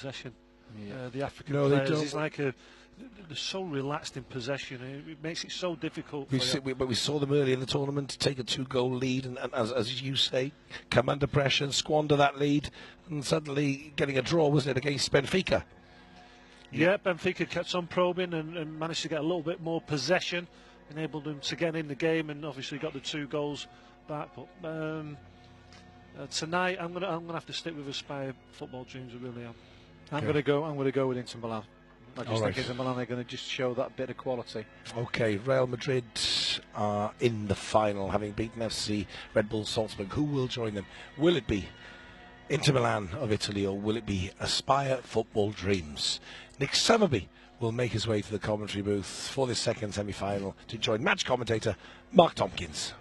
possession. Yeah. The African no, players, they don't. it's like they're so relaxed in possession. It makes it so difficult. But we saw them early in the tournament take a 2-goal lead, and as you say, come under pressure and squander that lead, and suddenly getting a draw, wasn't it, against Benfica? Yeah, Benfica kept on probing and managed to get a little bit more possession, enabled them to get in the game, and obviously got the 2 goals back. But tonight, I'm gonna have to stick with Aspire Football Dreams. I really am. I'm going to go with Inter Milan. I just think Inter Milan are going to just show that bit of quality. Okay, Real Madrid are in the final, having beaten FC Red Bull Salzburg. Who will join them? Will it be Inter Milan of Italy, or will it be Aspire Football Dreams? Nick Summerby will make his way to the commentary booth for this second semi-final to join match commentator Mark Tompkins.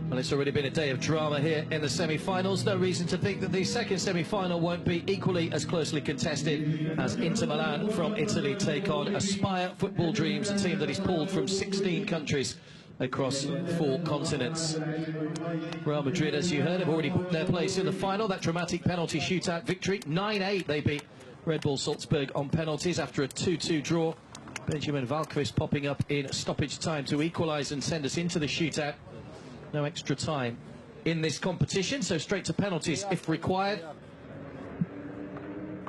Well, it's already been a day of drama here in the semi-finals. No reason to think that the second semi-final won't be equally as closely contested as Inter Milan from Italy take on Aspire Football Dreams, a team that is pulled from 16 countries across 4 continents. Real Madrid, as you heard, have already booked their place in the final. That dramatic penalty shootout victory, 9-8. They beat Red Bull Salzburg on penalties after a 2-2 draw. Benjamin Valquist popping up in stoppage time to equalise and send us into the shootout. No extra time in this competition, so straight to penalties if required.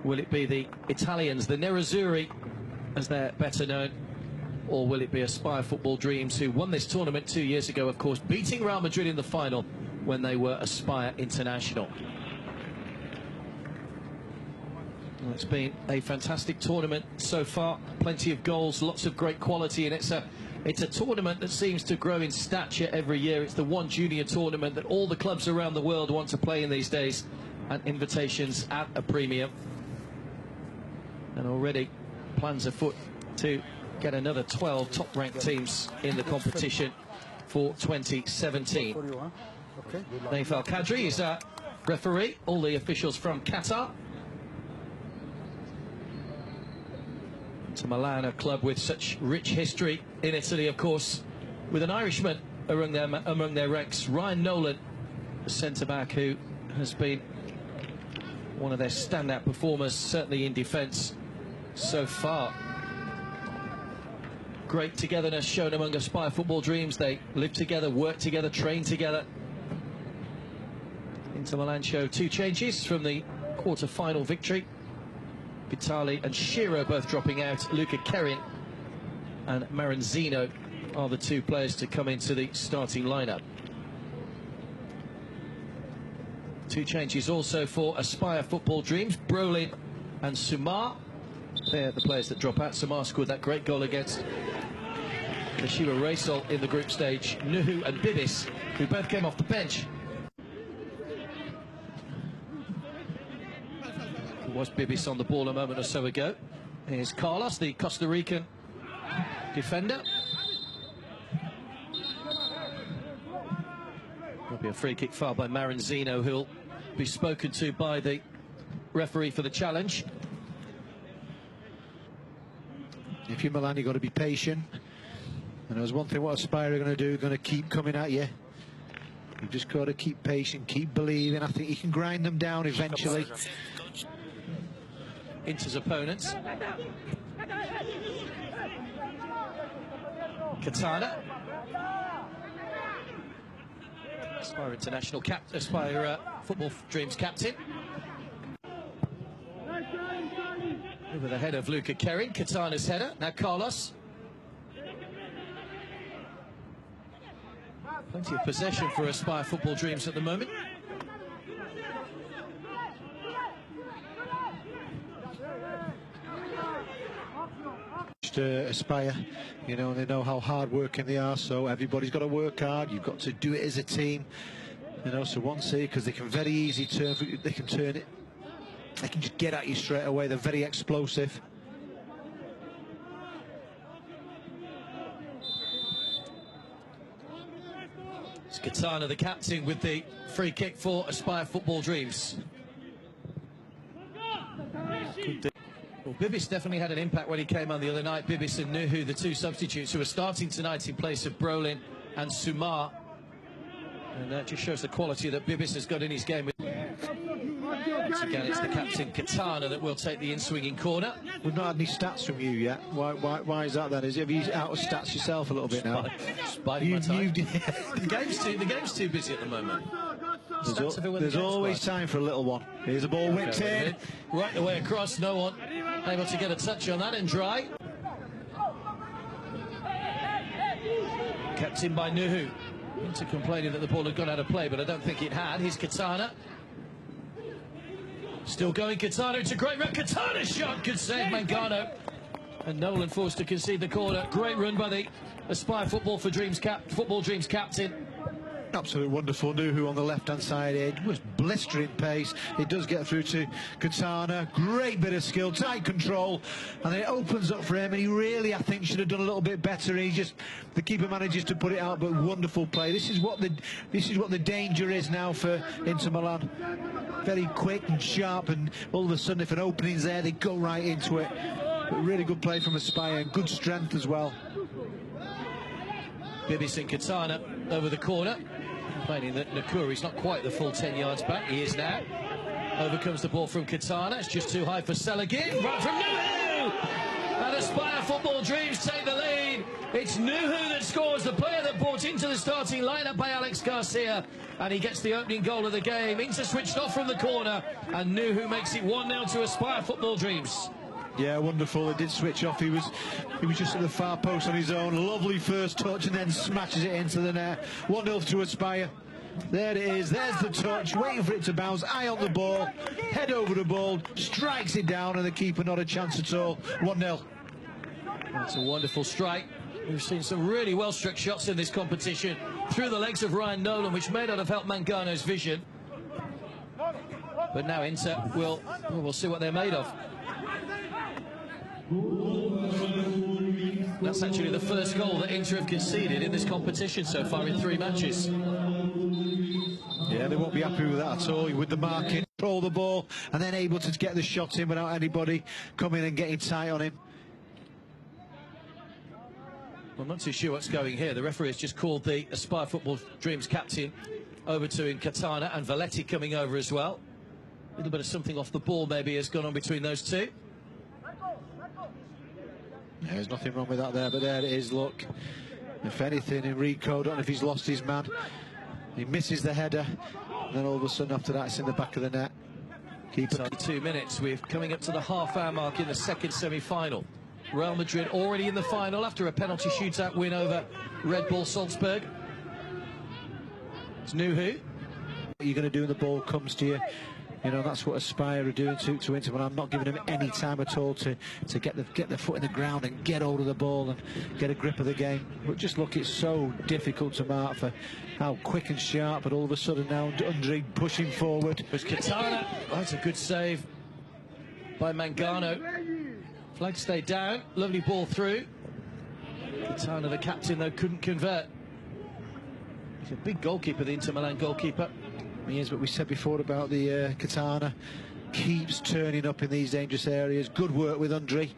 Will it be the Italians, the Nerazzurri, as they're better known, or will it be Aspire Football Dreams, who won this tournament 2 years ago, of course, beating Real Madrid in the final when they were Aspire International? Well, it's been a fantastic tournament so far. Plenty of goals, lots of great quality, and it's a tournament that seems to grow in stature every year. It's the one junior tournament that all the clubs around the world want to play in these days, and invitations at a premium. And already plans afoot to get another 12 top-ranked teams in the competition for 2017. Naif Al-Kadri is our referee, all the officials from Qatar. To Milan, a club with such rich history in Italy, of course, with an Irishman among their ranks, Ryan Nolan, the centre-back, who has been one of their standout performers, certainly in defence so far. Great togetherness shown among Aspire Football Dreams. They live together, work together, train together. Inter Milan show 2 changes from the quarter-final victory. Vitali and Shiro both dropping out. Luca Kerin and Maranzino are the 2 players to come into the starting lineup. 2 changes also for Aspire Football Dreams. Brolin and Sumar. They're the players that drop out. Sumar scored that great goal against the Shiva Reysol in the group stage. Nuhu and Bibis, who both came off the bench. Was Bibis on the ball a moment or so ago. Here's Carlos, the Costa Rican defender. There'll be a free kick foul by Maranzino, who'll be spoken to by the referee for the challenge. If you're Milan, you've got to be patient. And there's one thing what Aspire are going to do, going to keep coming at you. You've just got to keep patient, keep believing. I think you can grind them down eventually. Inter's opponents. Katana. Aspire International Aspire Football Dreams captain. Over the head of Luca Kerin, Katana's header. Now Carlos. Plenty of possession for Aspire Football Dreams at the moment. Aspire, you know, they know how hard working they are, so everybody's got to work hard. You've got to do it as a team, you know. So once because they can very easily turn it, they can just get at you straight away. They're very explosive. It's Katana, the captain, with the free kick for Aspire Football Dreams. Well, Bibis definitely had an impact when he came on the other night. Bibis and Nuhu, the 2 substitutes who are starting tonight in place of Brolin and Sumar. And that just shows the quality that Bibis has got in his game. To again, it's the captain Katana that will take the in-swinging corner. We've not had any stats from you yet. Why is that then? Have you out of stats yourself a little bit now? Biding my time. The game's too busy at the moment. There's always time for a little one. Here's a ball whipped in. Right the way across, no one able to get a touch on that, and dry. Kept in by Nuhu. Into complaining that the ball had gone out of play, but I don't think it had. Here's Katana. Still going, Katana. It's a great run. Katana shot. Good save, Mangano. And Nolan forced to concede the corner. Great run by the Aspire Football Dreams captain. Absolute wonderful. Nuhu on the left-hand side edge was blistering pace. It does get through to Katana. Great bit of skill, tight control, and then it opens up for him. And he really, I think, should have done a little bit better. The keeper manages to put it out, but wonderful play. This is what the danger is now for Inter Milan. Very quick and sharp, and all of a sudden, if an opening's there, they go right into it. But really good play from Aspire, and good strength as well. Bibis Katana over the corner. Complaining that Nakuri's not quite the full 10 yards back. He is now. Over comes the ball from Katana. It's just too high for Selagin. Right from Nuhu! And Aspire Football Dreams take the lead. It's Nuhu that scores, the player that brought into the starting lineup by Alex Garcia. And he gets the opening goal of the game. Inter switched off from the corner. And Nuhu makes it 1-0 to Aspire Football Dreams. Yeah, wonderful. It did switch off. He was just at the far post on his own. Lovely first touch, and then smashes it into the net. 1-0 to Aspire. There it is. There's the touch. Waiting for it to bounce. Eye on the ball. Head over the ball. Strikes it down, and the keeper not a chance at all. 1-0. That's a wonderful strike. We've seen some really well-struck shots in this competition through the legs of Ryan Nolan, which may not have helped Mangano's vision. But now Inter we'll see what they're made of. That's actually the first goal that Inter have conceded in this competition so far in 3 matches. Yeah, they won't be happy with that at all. With the marking, control the ball, and then able to get the shot in without anybody coming and getting tight on him. Well, I'm not too sure what's going here. The referee has just called the Aspire Football Dreams captain over to Katana, and Valletti coming over as well. A little bit of something off the ball maybe has gone on between those two. Yeah, there's nothing wrong with that there, but there it is, look. If anything, Enrico, I don't know if he's lost his man. He misses the header, and then all of a sudden after that it's in the back of the net. Keeper. 2 minutes, we're coming up to the half-hour mark in the second semi-final. Real Madrid already in the final after a penalty shootout win over Red Bull Salzburg. It's Nuhu. What you're going to do when the ball comes to you. You know, that's what Aspire are doing to Inter, but I'm not giving them any time at all to get their foot in the ground and get hold of the ball and get a grip of the game. But just look, it's so difficult to mark for how quick and sharp, but all of a sudden now Andre pushing forward. There's Katana. Oh, that's a good save by Mangano. Flag stayed down. Lovely ball through. Katana, the captain, though, couldn't convert. He's a big goalkeeper, the Inter Milan goalkeeper. He is, but we said before about the Katana keeps turning up in these dangerous areas. Good work with Andre,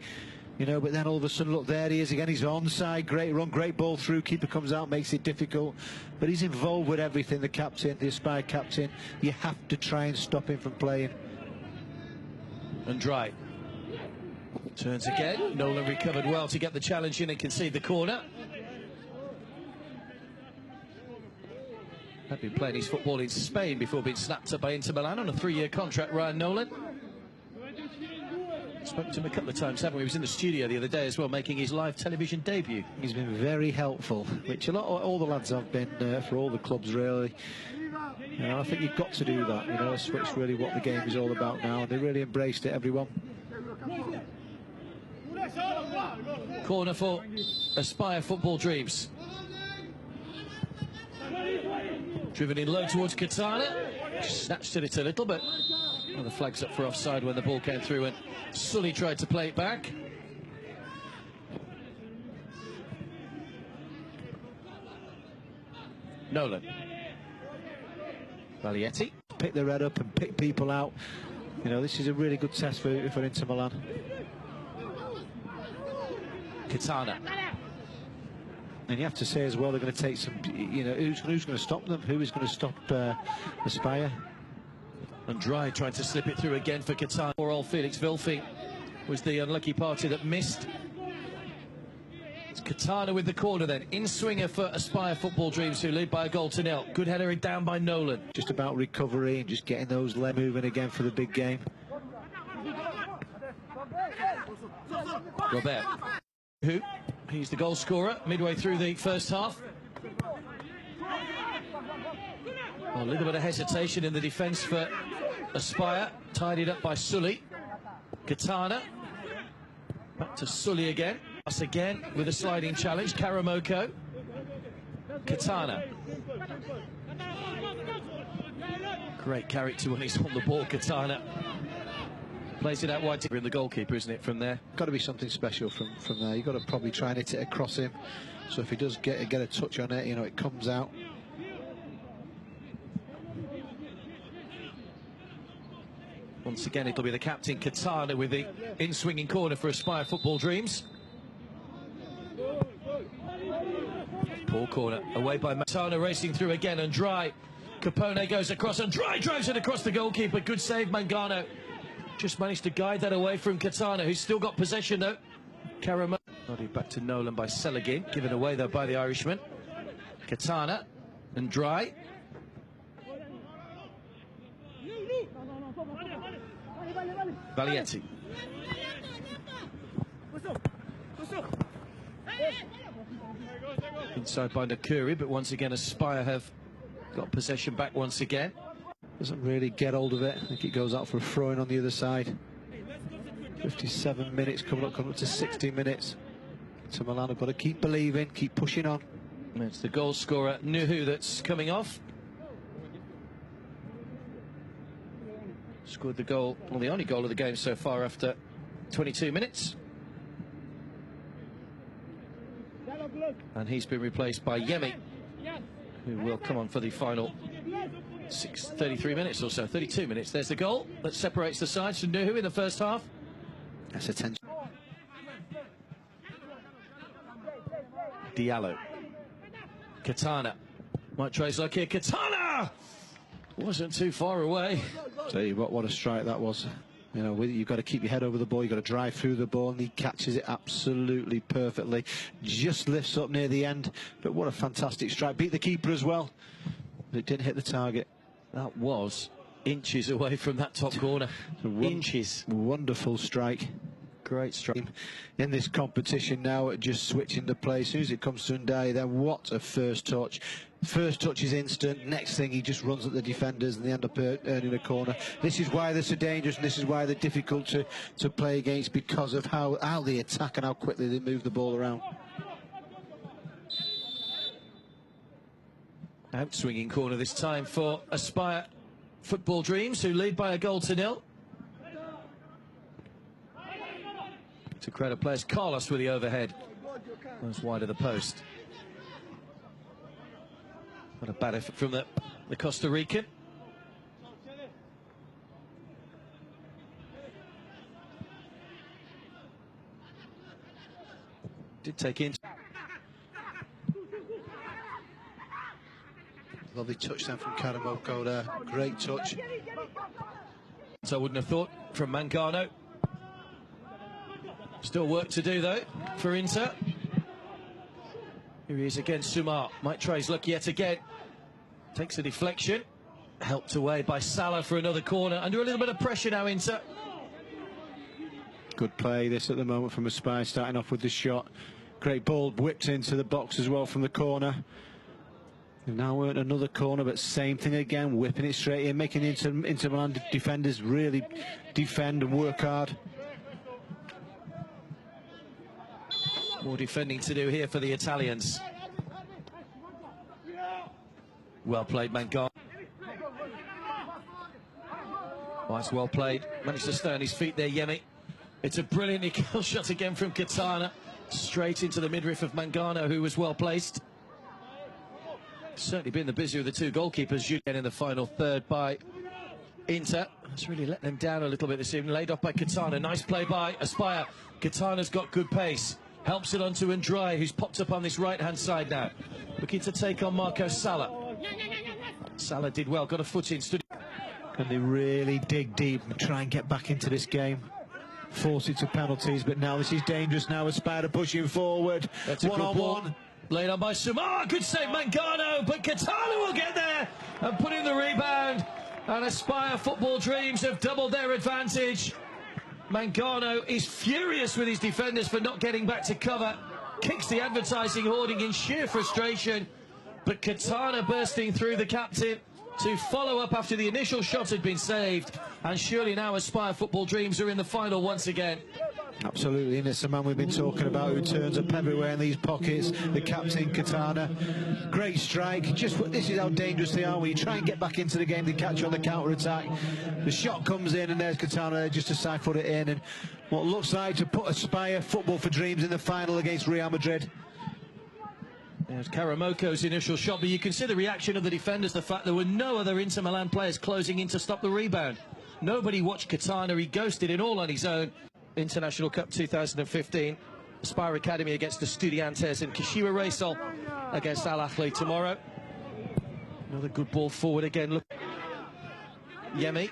you know, but then all of a sudden, look, there he is again. He's onside. Great run, great ball through. Keeper comes out, makes it difficult, but he's involved with everything. The captain, the Aspire captain. You have to try and stop him from playing. Andre turns again. Nolan recovered well to get the challenge in and concede the corner. Had been playing his football in Spain before being snapped up by Inter Milan on a 3-year contract, Ryan Nolan. Spoke to him a couple of times, haven't we? He was in the studio the other day as well, making his live television debut. He's been very helpful, which all the lads have been for all the clubs, really. You know, I think you've got to do that. You know, it's really what the game is all about now. They really embraced it, everyone. Corner for Aspire Football Dreams. Driven in low towards Katana. Snatched at it a little, but well, the flag's up for offside when the ball came through and Sully tried to play it back. Nolan. Valletti. Pick the red up and pick people out. You know, this is a really good test for Inter Milan. Katana. And you have to say as well, they're going to take some, you know, who's going to stop them? Who is going to stop Aspire? And Dry trying to slip it through again for Qatar. Poor old Felix Wilfing was the unlucky party that missed. It's Katana with the corner then. In-swinger for Aspire Football Dreams, who lead by a goal to nil. Good header down by Nolan. Just about recovery and just getting those legs moving again for the big game. Robert, he's the goal scorer midway through the first half. A little bit of hesitation in the defence for Aspire, tidied up by Sully. Katana, back to Sully again. Us again with a sliding challenge. Karamoko. Katana. Great character when he's on the ball, Katana. Plays it out wide to the goalkeeper, isn't it, from there? Got to be something special from there. You've got to probably try and hit it across him. So if he does get a touch on it, you know, it comes out. Once again, it'll be the captain, Katana, with the in-swinging corner for Aspire Football Dreams. Poor corner, away by Katana, racing through again, and Dry. Capone goes across, and Dry drives it across the goalkeeper. Good save, Mangano. Just managed to guide that away from Katana, who's still got possession, though. Karamo. Nodded back to Nolan by Seligin, given away, though, by the Irishman. Katana and Dry. Valietti. Inside by Nakuri, but once again Aspire have got possession back once again. Doesn't really get hold of it. I think it goes out for a throw-in on the other side. 57 minutes coming up to 60 minutes. So Milan have got to keep believing, keep pushing on. It's the goal scorer Nuhu that's coming off. Scored the goal, well, the only goal of the game so far after 22 minutes. And he's been replaced by Yemi, who will come on for the final 33 minutes or so, 32 minutes. There's the goal that separates the sides from Nuhu in the first half. That's attention. Diallo. Katana. Might trace luck here. Katana! Wasn't too far away. Tell you what a strike that was. You know, you've got to keep your head over the ball, you've got to drive through the ball, and he catches it absolutely perfectly. Just lifts up near the end, but what a fantastic strike. Beat the keeper as well, but it didn't hit the target. That was inches away from that top corner. Inches. Wonderful strike. Great strike. In this competition now, just switching the play. As soon as it comes to Ndai, then what a first touch. First touch is instant. Next thing, he just runs at the defenders and they end up earning a corner. This is why they're so dangerous, and this is why they're difficult to play against, because of how they attack and how quickly they move the ball around. Out swinging corner this time for Aspire Football Dreams, who lead by a goal to nil. To credit players, Carlos with the overhead. Goes wide of the post. What a bad effort from the Costa Rican. Did take in. Lovely touchdown from Karamoko there. Great touch. So I wouldn't have thought from Mangano. Still work to do, though, for Inter. Here he is again, Sumar. Might try his luck yet again. Takes a deflection. Helped away by Salah for another corner. Under a little bit of pressure now, Inter. Good play this at the moment from Aspire, starting off with the shot. Great ball whipped into the box as well from the corner. They've now earned another corner, but same thing again, whipping it straight in, making Inter Milan defenders really defend and work hard. More defending to do here for the Italians. Well played, Mangano. Oh, it's well played. Managed to stay on his feet there, Yemi. It's a brilliant kill shot again from Katana. Straight into the midriff of Mangano, who was well placed. Certainly been the busier of the two goalkeepers. Julien in the final third by Inter. It's really let them down a little bit this evening. Laid off by Katana. Nice play by Aspire. Katana's got good pace. Helps it onto Ndrai, who's popped up on this right-hand side now. Looking to take on Marco Salah. Salah did well, got a foot in, stood. And they really dig deep and try and get back into this game. Force it to penalties, but now this is dangerous now. Aspire pushing forward. That's a one-on-one. Laid on by Sumar. Good save, Mangano, but Katana will get there and put in the rebound. And Aspire Football Dreams have doubled their advantage. Mangano is furious with his defenders for not getting back to cover. Kicks the advertising hoarding in sheer frustration. But Katana bursting through the captain to follow up after the initial shot had been saved. And surely now Aspire Football Dreams are in the final once again. Absolutely, and it's the man we've been talking about who turns up everywhere in these pockets, the captain, Katana. Great strike. This is how dangerous they are when you try and get back into the game. They catch you on the counter-attack. The shot comes in and there's Katana there just to side-foot it in, and what looks like to put Aspire Football for Dreams in the final against Real Madrid. There's Karamoko's initial shot, but you can see the reaction of the defenders, the fact there were no other Inter Milan players closing in to stop the rebound. Nobody watched Katana, he ghosted it all on his own. International Cup 2015, Aspire Academy against the Estudiantes and Kashiwa Reysol against Al Ahly tomorrow. Another good ball forward again. Look, Yemi,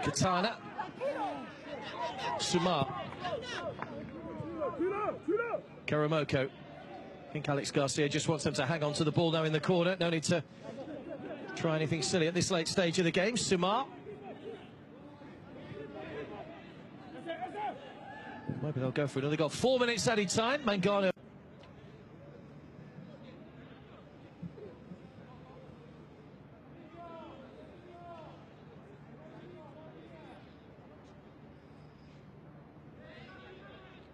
Katana, Sumar, Karamoko. I think Alex Garcia just wants them to hang on to the ball now in the corner. No need to try anything silly at this late stage of the game. Sumar. Maybe they'll go for another goal. 4 minutes added time. Mangano.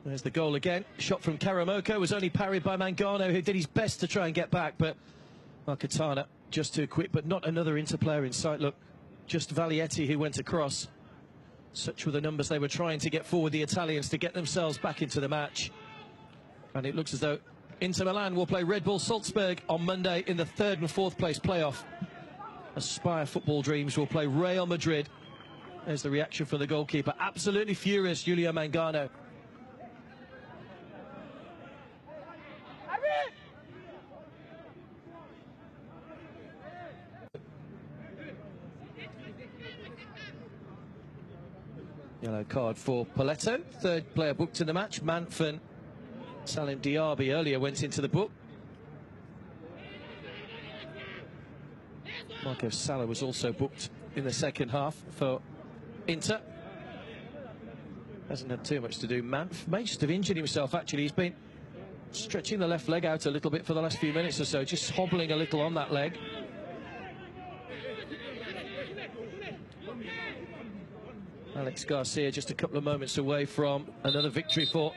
There's the goal again. Shot from Karamoko was only parried by Mangano, who did his best to try and get back, but Katana just too quick, but not another Inter player in sight. Look, just Valietti who went across. Such were the numbers they were trying to get forward, the Italians, to get themselves back into the match. And it looks as though Inter Milan will play Red Bull Salzburg on Monday in the 3rd and 4th place playoff. Aspire Football Dreams will play Real Madrid. There's the reaction from the goalkeeper. Absolutely furious, Julio Mangano. Yellow card for Paletto, 3rd player booked in the match. Manfan, Salim Diaby earlier went into the book. Marco Salah was also booked in the second half for Inter. Hasn't had too much to do. Manf may just have injured himself, actually. He's been stretching the left leg out a little bit for the last few minutes or so, just hobbling a little on that leg. Alex Garcia just a couple of moments away from another victory for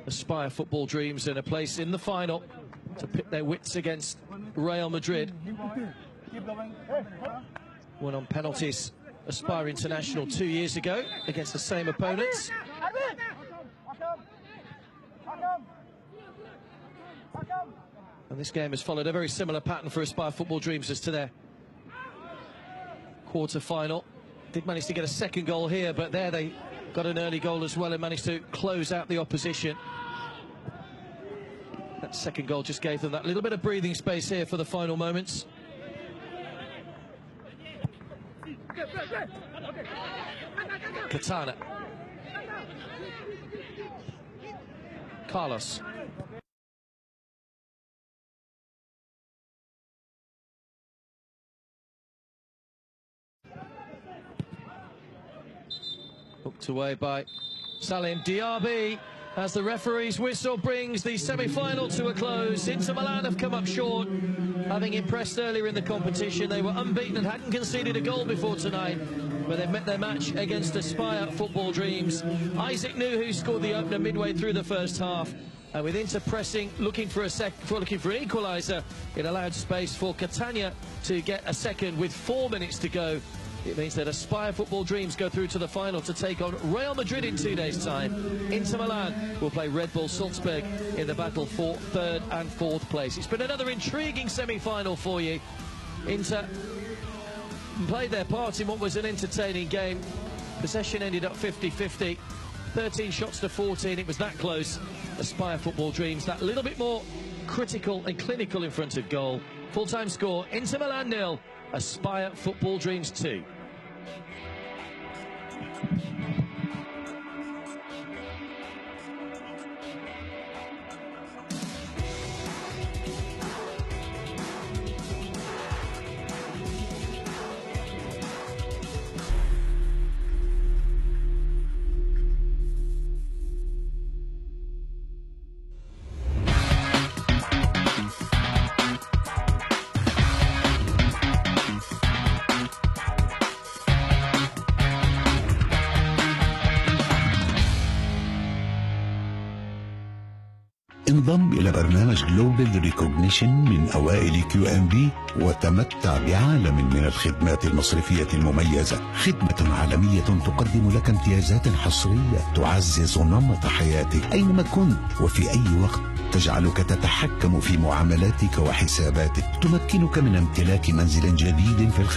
Aspire Football Dreams and a place in the final to pit their wits against Real Madrid. Won on penalties, Aspire International 2 years ago against the same opponents. And this game has followed a very similar pattern for Aspire Football Dreams as to their quarter-final. Did manage to get a second goal here, but there they got an early goal as well and managed to close out the opposition. That second goal just gave them that little bit of breathing space here for the final moments. Katana. Carlos. Hooked away by Salim Diaby as the referee's whistle brings the semi-final to a close. Inter Milan have come up short, having impressed earlier in the competition. They were unbeaten and hadn't conceded a goal before tonight, but they've met their match against Aspire Football Dreams. Isaac Nuhu scored the opener midway through the first half, and with Inter pressing, looking for an equaliser, it allowed space for Catania to get a second with 4 minutes to go. It means that Aspire Football Dreams go through to the final to take on Real Madrid in 2 days' time. Inter Milan will play Red Bull Salzburg in the battle for 3rd and 4th place. It's been another intriguing semi-final for you. Inter played their part in what was an entertaining game. Possession ended up 50-50. 13 shots to 14, it was that close. Aspire Football Dreams that little bit more critical and clinical in front of goal. Full-time score, Inter Milan 0, Aspire Football Dreams 2. انضم إلى برنامج جلوبال ريكوجنيشن من أوائل QMB وتمتع بعالم من الخدمات المصرفية المميزة. خدمة عالمية تقدم لك امتيازات حصرية تعزز نمط حياتك أينما كنت وفي أي وقت، تجعلك تتحكم في معاملاتك وحساباتك، تمكنك من امتلاك منزل جديد في الخارج.